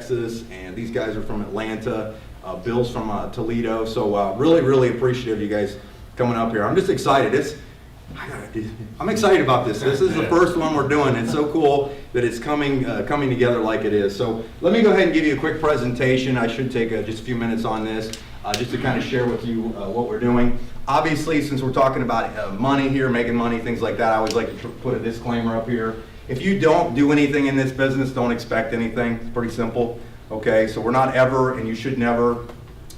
Texas, and these guys are from Atlanta. Bill's from Toledo. So really, really appreciative of you guys coming up here. I'm just excited. I'm excited about this. This is the first one we're doing. It's so cool that it's coming together like it is. So let me go ahead and give you a quick presentation. I should take just a few minutes on this, just to kind of share with you what we're doing. Obviously, since we're talking about money here, making money, things like that, I always like to put a disclaimer up here. If you don't do anything in this business, don't expect anything. It's pretty simple. Okay, so we're not ever, and you should never,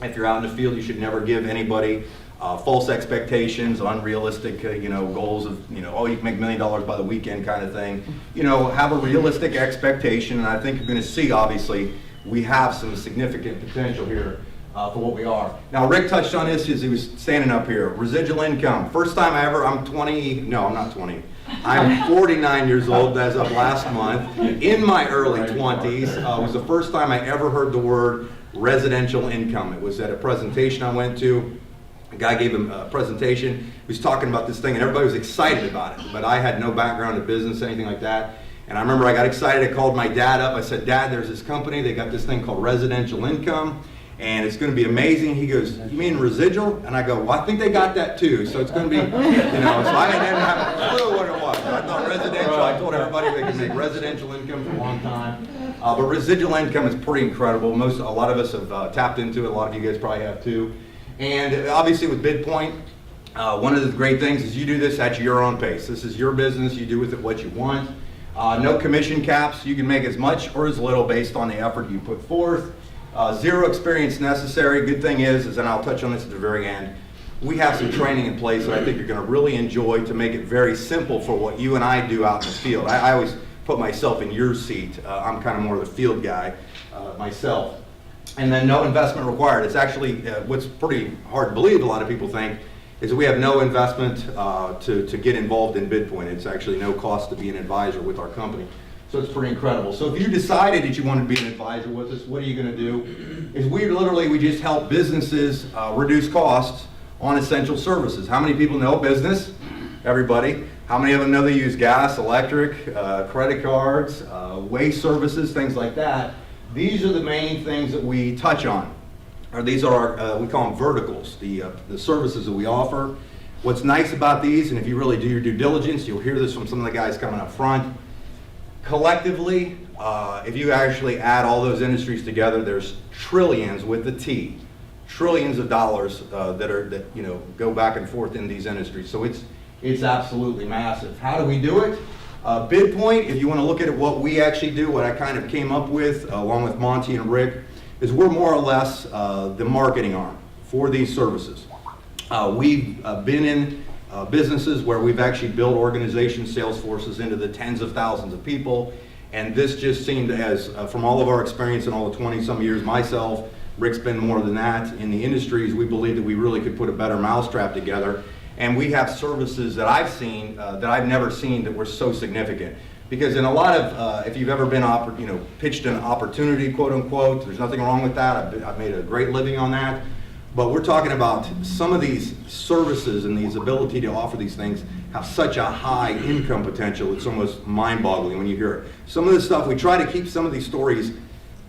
if you're out in the field, you should never give anybody false expectations, unrealistic, goals of, oh, you can make $1 million by the weekend kind of thing. Have a realistic expectation, and I think you're going to see, obviously, we have some significant potential here for what we are. Now, Rick touched on this as he was standing up here. Residual income. First time I ever, I'm 49 years old as of last month. In my early 20s was the first time I ever heard the word residential income. It was at a presentation I went to. A guy gave him a presentation. He was talking about this thing, and everybody was excited about it. But I had no background in business, anything like that. And I remember I got excited. I called my dad up. I said, Dad, there's this company. They got this thing called residential income, and it's going to be amazing. He goes, you mean residual? And I go, well, I think they got that too. So it's going to be, so I didn't have a clue what it was. I thought residential. I told everybody they could make residential income for a long time. But residual income is pretty incredible. A lot of us have tapped into it. A lot of you guys probably have too. And obviously with BidPoint, one of the great things is you do this at your own pace. This is your business. You do with it what you want. No commission caps. You can make as much or as little based on the effort you put forth. Zero experience necessary. Good thing is, and I'll touch on this at the very end, we have some training in place that I think you're going to really enjoy to make it very simple for what you and I do out in the field. I always put myself in your seat. I'm kind of more of the field guy myself. And then no investment required. It's actually, what's pretty hard to believe, a lot of people think, is we have no investment to get involved in BidPoint. It's actually no cost to be an advisor with our company. So it's pretty incredible. So if you decided that you want to be an advisor with us, what are you going to do? Is we just help businesses reduce costs on essential services. How many people know business? Everybody. How many of them know they use gas, electric, credit cards, waste services, things like that? These are the main things that we touch on. These are our, we call them verticals, the services that we offer. What's nice about these, and if you really do your due diligence, you'll hear this from some of the guys coming up front. Collectively, if you actually add all those industries together, there's trillions with the T, trillions of dollars that go back and forth in these industries. So it's absolutely massive. How do we do it? BidPoint, if you want to look at what we actually do, what I kind of came up with, along with Monty and Rick, is we're more or less the marketing arm for these services. We've been in businesses where we've actually built organizations, sales forces into the tens of thousands of people, and this just seemed as, from all of our experience in all the 20-some years, myself, Rick's been more than that, in the industries, we believe that we really could put a better mousetrap together. And we have services that I've seen, that I've never seen, that were so significant. Because in a lot of, if you've ever been pitched an opportunity, quote unquote, there's nothing wrong with that. I've made a great living on that. But we're talking about some of these services and these ability to offer these things have such a high income potential, it's almost mind-boggling when you hear it. Some of this stuff, we try to keep some of these stories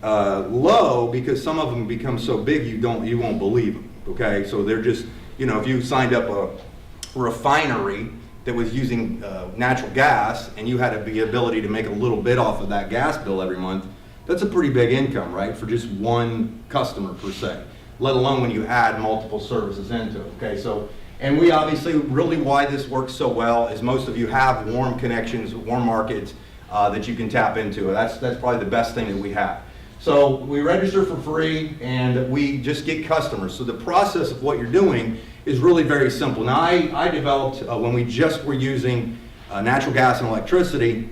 low because some of them become so big you won't believe them, okay? So they're just, if you signed up a refinery that was using natural gas and you had the ability to make a little bit off of that gas bill every month, that's a pretty big income, right, for just one customer per se, let alone when you add multiple services into it, okay? So, and we obviously, really why this works so well is most of you have warm connections, warm markets that you can tap into. That's probably the best thing that we have. So we register for free and we just get customers. So the process of what you're doing is really very simple. Now I developed, when we just were using natural gas and electricity,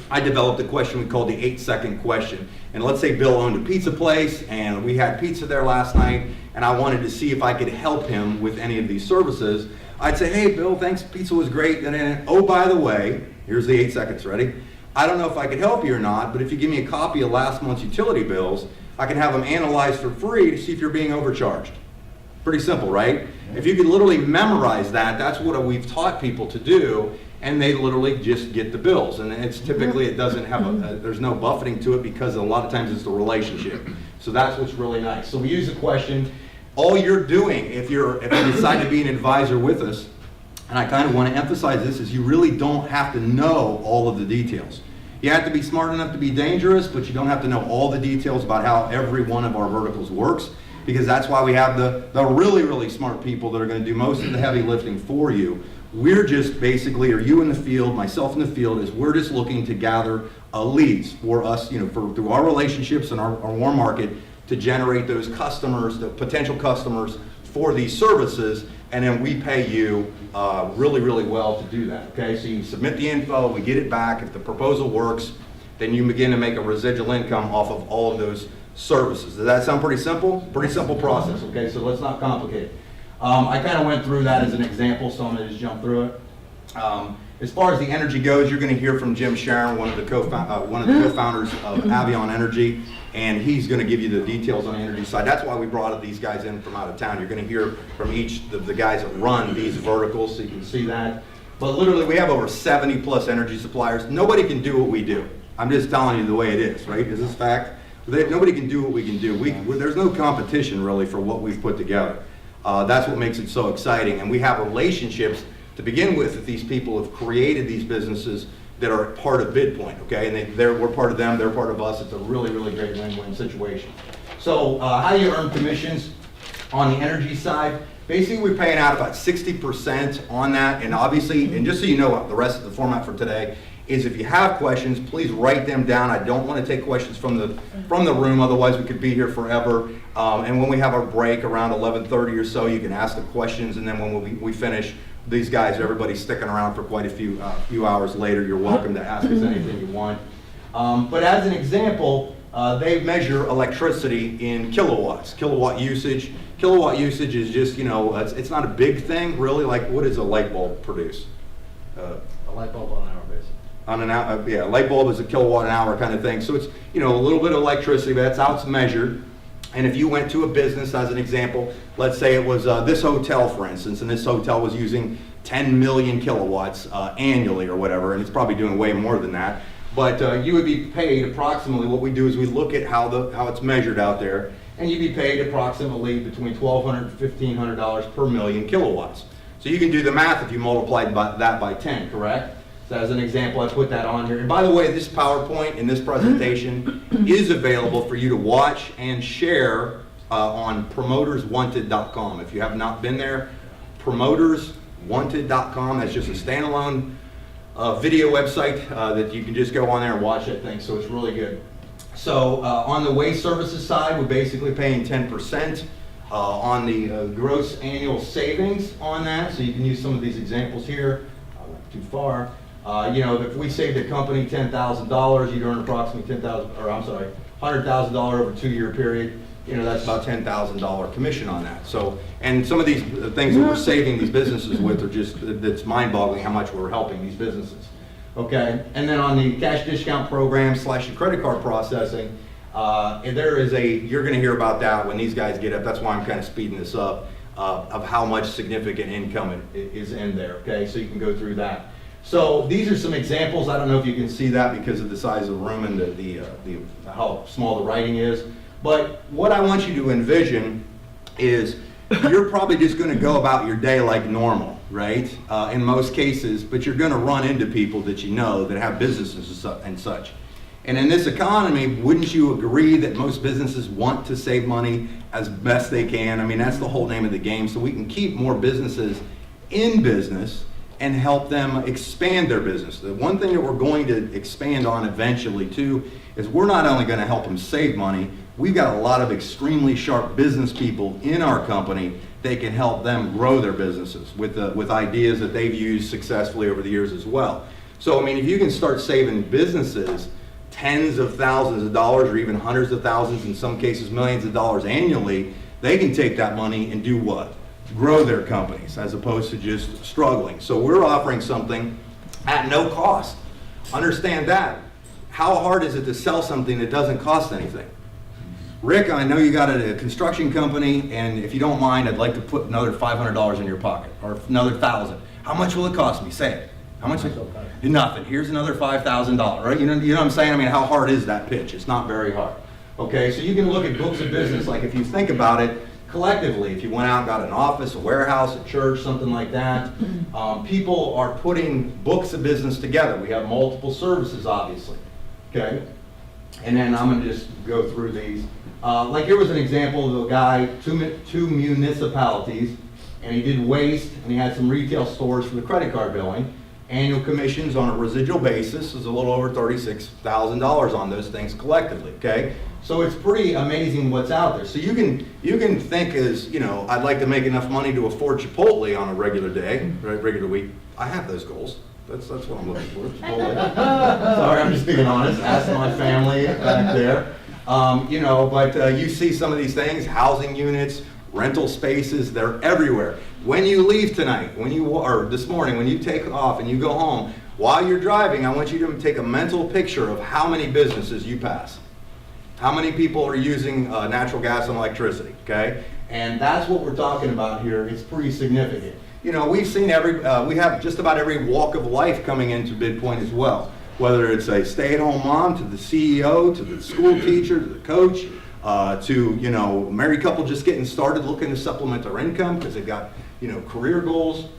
I developed a question we called the 8-second question. And let's say Bill owned a pizza place and we had pizza there last night and I wanted to see if I could help him with any of these services. I'd say, hey Bill, thanks, pizza was great. And then, oh, by the way, here's the 8 seconds, ready? I don't know if I could help you or not, but if you give me a copy of last month's utility bills, I can have them analyzed for free to see if you're being overcharged. Pretty simple, right? If you could literally memorize that, that's what we've taught people to do. and they literally just get the bills. And it's typically, it doesn't have there's no buffeting to it because a lot of times it's the relationship. So that's what's really nice. So we use the question. All you're doing, if you decide to be an advisor with us, and I kind of want to emphasize this, is you really don't have to know all of the details. You have to be smart enough to be dangerous, but you don't have to know all the details about how every one of our verticals works, because that's why we have the really, really smart people that are going to do most of the heavy lifting for you. We're just basically, or you in the field, myself in the field, is we're just looking to gather leads for us, through our relationships and our warm market, to generate those customers, the potential customers for these services, and then we pay you really, really well to do that, okay? So you submit the info, we get it back. If the proposal works, then you begin to make a residual income off of all of those services. Does that sound pretty simple? Pretty simple process, okay? So let's not complicate it. I kind of went through that as an example, so I'm going to just jump through it. As far as the energy goes, you're going to hear from Jim Sharon, one of the co-founders of Avion Energy, and he's going to give you the details on the energy side. That's why we brought these guys in from out of town. You're going to hear from each of the guys that run these verticals, so you can see that. But literally, we have over 70 plus energy suppliers. Nobody can do what we do. I'm just telling you the way it is, right? Is this fact? Nobody can do what we can do. There's no competition really for what we've put together. That's what makes it so exciting. And we have relationships to begin with these people have created these businesses that are part of BidPoint, okay? And we're part of them, they're part of us. It's a really, really great win-win situation. So how do you earn commissions on the energy side? Basically, we're paying out about 60% on that. And obviously, and just so you know, the rest of the format for today is if you have questions, please write them down. I don't want to take questions from the room, otherwise we could be here forever. And when we have our break around 11:30 or so, you can ask the questions, and then when we finish, these guys, everybody's sticking around for quite a few hours later. You're welcome to ask us anything you want. But as an example, they measure electricity in kilowatts, kilowatt usage. Kilowatt usage is just, it's not a big thing, really. Like, what does a light bulb produce? A light bulb on an hour basis. On an hour, yeah, a light bulb is a kilowatt an hour kind of thing. So it's, a little bit of electricity, but that's how it's measured. And if you went to a business, as an example, let's say it was this hotel, for instance, and this hotel was using 10 million kilowatts annually or whatever, and it's probably doing way more than that. But you would be paid approximately, what we do is we look at how it's measured out there, and you'd be paid approximately between $1,200 and $1,500 per million kilowatts. So you can do the math if you multiplied that by 10, correct? So as an example, I put that on here. And by the way, this PowerPoint and this presentation is available for you to watch and share on promoterswanted.com. If you have not been there, promoterswanted.com. That's just a standalone video website that you can just go on there and watch that thing. So it's really good. So on the waste services side, we're basically paying 10% on the gross annual savings on that. So you can use some of these examples here. I went too far. If we saved a company $10,000, you'd earn approximately $100,000 over a 2-year period. That's about $10,000 commission on that. So, and some of these things that we're saving these businesses with are just, it's mind-boggling how much we're helping these businesses. Okay, and then on the cash discount program / the credit card processing, you're going to hear about that when these guys get up. That's why I'm kind of speeding this up, of how much significant income is in there. Okay, so you can go through that. So these are some examples. I don't know if you can see that because of the size of the room and how small the writing is. But what I want you to envision is you're probably just going to go about your day like normal, right? In most cases, but you're going to run into people that you know that have businesses and such. And in this economy, wouldn't you agree that most businesses want to save money as best they can? I mean, that's the whole name of the game. So we can keep more businesses in business and help them expand their business. The one thing that we're going to expand on eventually too is we're not only going to help them save money, we've got a lot of extremely sharp business people in our company that can help them grow their businesses with ideas that they've used successfully over the years as well. So I mean, if you can start saving businesses tens of thousands of dollars or even hundreds of thousands, in some cases millions of dollars annually, they can take that money and do what? Grow their companies as opposed to just struggling. So we're offering something at no cost. Understand that. How hard is it to sell something that doesn't cost anything? Rick, I know you got a construction company, and if you don't mind, I'd like to put another $500 in your pocket, or another $1,000. How much will it cost me? Say it. How much? Nothing. Here's another $5,000, right? You know what I'm saying? I mean, how hard is that pitch? It's not very hard. Okay, so you can look at books of business, like if you think about it, collectively, if you went out and got an office, a warehouse, a church, something like that, people are putting books of business together. We have multiple services, obviously, okay? And then I'm gonna just go through these. Like here was an example of a guy, two municipalities, and he did waste, and he had some retail stores for the credit card billing. Annual commissions on a residual basis is a little over $36,000 on those things collectively, okay? So it's pretty amazing what's out there. So you can think as, you know, I'd like to make enough money to afford Chipotle on a regular day, right, regular week. I have those goals. That's what I'm looking for, Chipotle. Sorry, I'm just being honest. Ask my family back there. You know, but you see some of these things, housing units, rental spaces, they're everywhere. When you leave tonight, or this morning, when you take off and you go home, while you're driving, I want you to take a mental picture of how many businesses you pass. How many people are using natural gas and electricity, okay? And that's what we're talking about here. It's pretty significant. You know, we've seen we have just about every walk of life coming into BidPoint as well. Whether it's a stay-at-home mom, to the CEO, to the school teacher, to the coach, to, you know, a married couple just getting started looking to supplement their income because they've got, you know, career goals.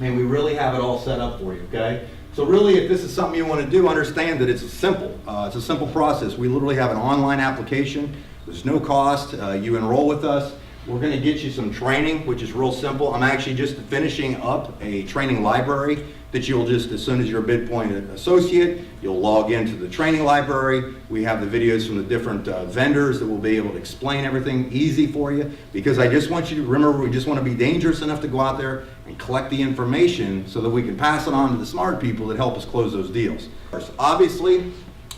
And we really have it all set up for you, okay? So really, if this is something you want to do, understand that it's simple. It's a simple process. We literally have an online application. There's no cost. You enroll with us. We're going to get you some training, which is real simple. I'm actually just finishing up a training library that you'll just, as soon as you're a BidPoint associate, you'll log into the training library. We have the videos from the different vendors that will be able to explain everything easy for you, because I just want you to remember, we just want to be dangerous enough to go out there and collect the information so that we can pass it on to the smart people that help us close those deals. Obviously,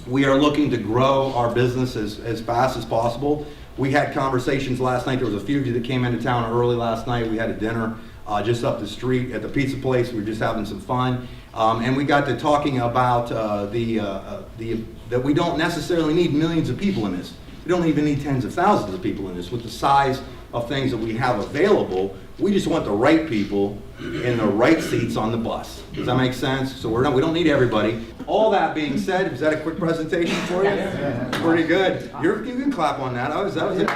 we are looking to grow our business as fast as possible. We had conversations last night. There was a few of you that came into town early last night. We had a dinner just up the street at the pizza place. We were just having some fun. And we got to talking about that we don't necessarily need millions of people in this. We don't even need tens of thousands of people in this. With the size of things that we have available, we just want the right people in the right seats on the bus. Does that make sense? So we don't need everybody. All that being said, was that a quick presentation for you? Yeah. Pretty good. You can clap on that. That was it.